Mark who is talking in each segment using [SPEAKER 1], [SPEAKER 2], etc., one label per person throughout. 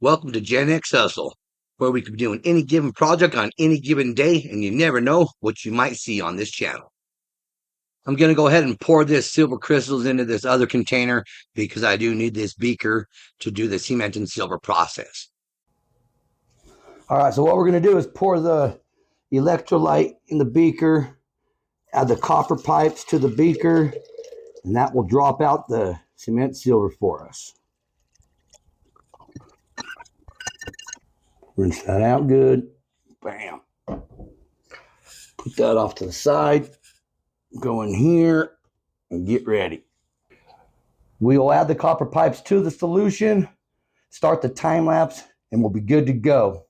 [SPEAKER 1] Welcome to GenXHustle, where we could be doing any given project on any given day, and you never know what you might see on this channel. I'm going to go ahead and pour this silver crystals into this other container because I do need this beaker to do the cement and silver process. All right, so what we're going to do is pour the electrolyte in the beaker, add the copper pipes to the beaker, and that will drop out the cement silver for us. Rinse that out good. Bam. Put that off to the side. Go in here and get ready. We will add the copper pipes to the solution, start the time lapse, and we'll be good to go.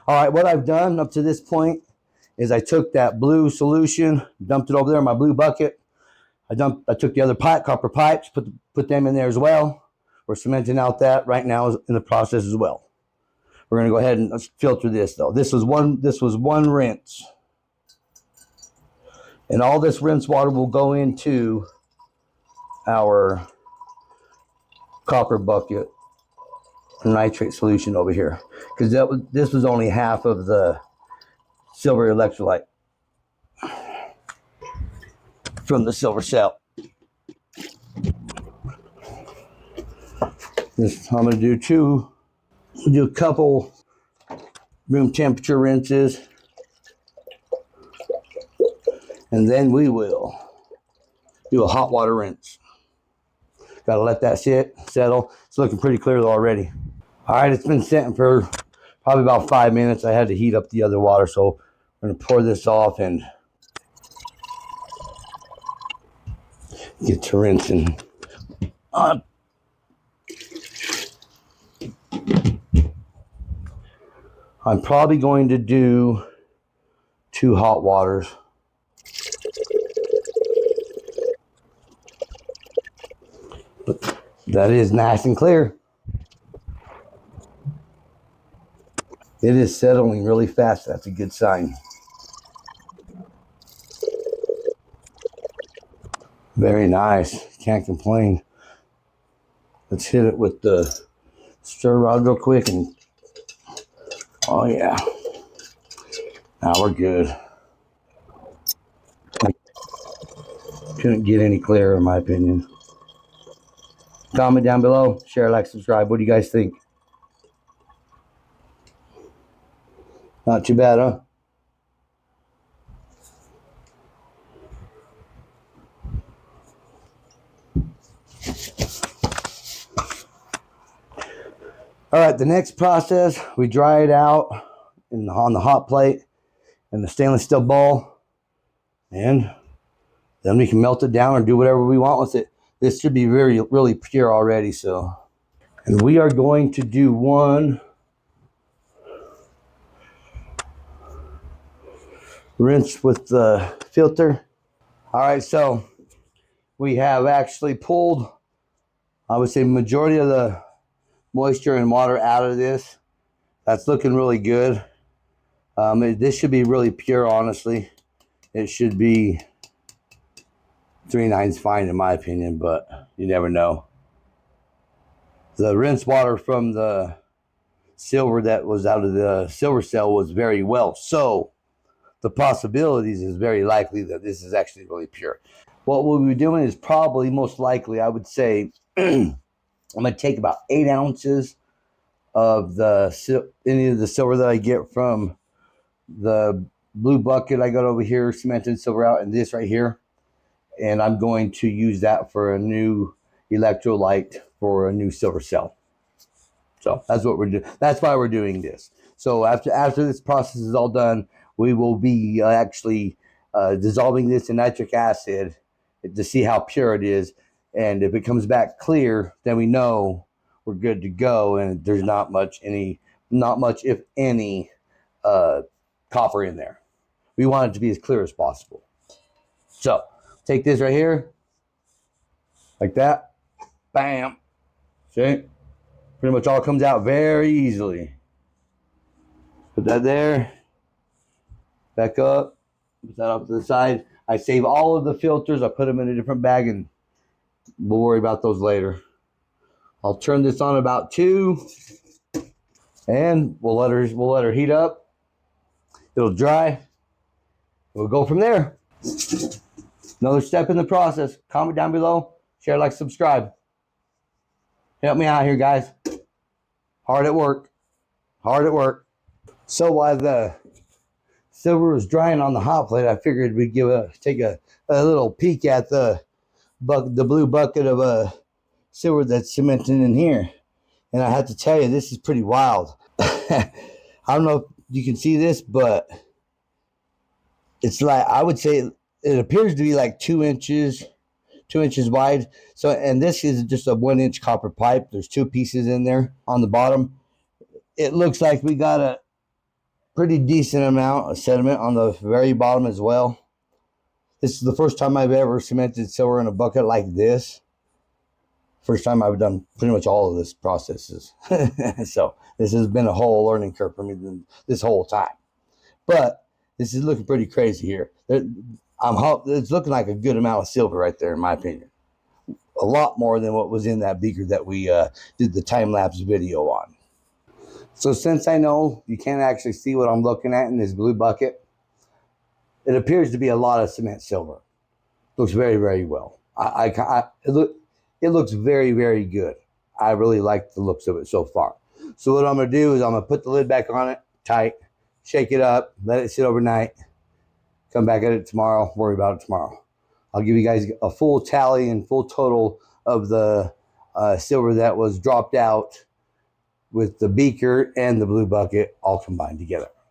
[SPEAKER 1] All right, what I've done up to this point is I took that blue solution, dumped it over there in my blue bucket. I took the other copper pipes, put them in there as well. We're cementing out that right now in the process as well. We're going to go ahead and filter this though. This was one rinse. And all this rinse water will go into our copper bucket nitrate solution over here, because this was only half of the silver electrolyte from the silver cell. I'm going to do a couple room temperature rinses, and then we will do a hot water rinse. Got to let that settle. It's looking pretty clear already. All right, it's been sitting for probably about 5 minutes. I had to heat up the other water, so I'm going to pour this off and get to rinsing. I'm probably going to do 2 hot waters. But that is nice and clear. It is settling really fast. That's a good sign. Very nice. Can't complain. Let's hit it with the stir rod real quick and oh yeah. Now we're good. Couldn't get any clearer in my opinion. Comment down below, share, like, subscribe. What do you guys think? Not too bad, huh? All right, the next process, we dry it out on the hot plate in the stainless steel bowl, and then we can melt it down or do whatever we want with it. This should be really pure already, so. And we are going to do one rinse with the filter. All right, so we have actually pulled, I would say, majority of the moisture and water out of this. That's looking really good. This should be really pure, honestly. It should be 3/9 fine in my opinion, but you never know. The rinse water from the silver that was out of the silver cell was very well, so the possibilities is very likely that this is actually really pure. What we'll be doing is probably, most likely, I would say, I'm going to take about 8 ounces of any of the silver that I get from the blue bucket I got over here, cemented silver out, and this right here. And I'm going to use that for a new electrolyte for a new silver cell. So that's what we're doing. That's why we're doing this. So after this process is all done, we will be actually dissolving this in nitric acid to see how pure it is. And if it comes back clear, then we know we're good to go. And there's not much, if any, copper in there. We want it to be as clear as possible. So take this right here, like that. Bam. See? Pretty much all comes out very easily. Put that there. Back up. Put that off to the side. I save all of the filters. I put them in a different bag, and we'll worry about those later. I'll turn this on about 2, and we'll let her heat up. It'll dry. We'll go from there. Another step in the process. Comment down below. Share, like, subscribe. Help me out here, guys. Hard at work. Hard at work. So while the silver was drying on the hot plate, I figured we'd take a little peek at the blue bucket of silver that's cemented in here. And I have to tell you, this is pretty wild. I don't know if you can see this, but it's like, I would say it appears to be like 2 inches wide. So, and this is just a 1-inch copper pipe. There's 2 pieces in there on the bottom. It looks like we got a pretty decent amount of sediment on the very bottom as well. This is the first time I've ever cemented silver in a bucket like this. First time I've done pretty much all of this processes. So this has been a whole learning curve for me this whole time. But this is looking pretty crazy here. It's looking like a good amount of silver right there, in my opinion. A lot more than what was in that beaker that we did the time-lapse video on. So since I know you can't actually see what I'm looking at in this blue bucket, it appears to be a lot of cement silver. Looks very, very well. It looks very, very good. I really like the looks of it so far. So what I'm going to do is I'm going to put the lid back on it tight, shake it up, let it sit overnight, come back at it tomorrow, worry about it tomorrow. I'll give you guys a full tally and full total of the silver that was dropped out with the beaker and the blue bucket all combined together.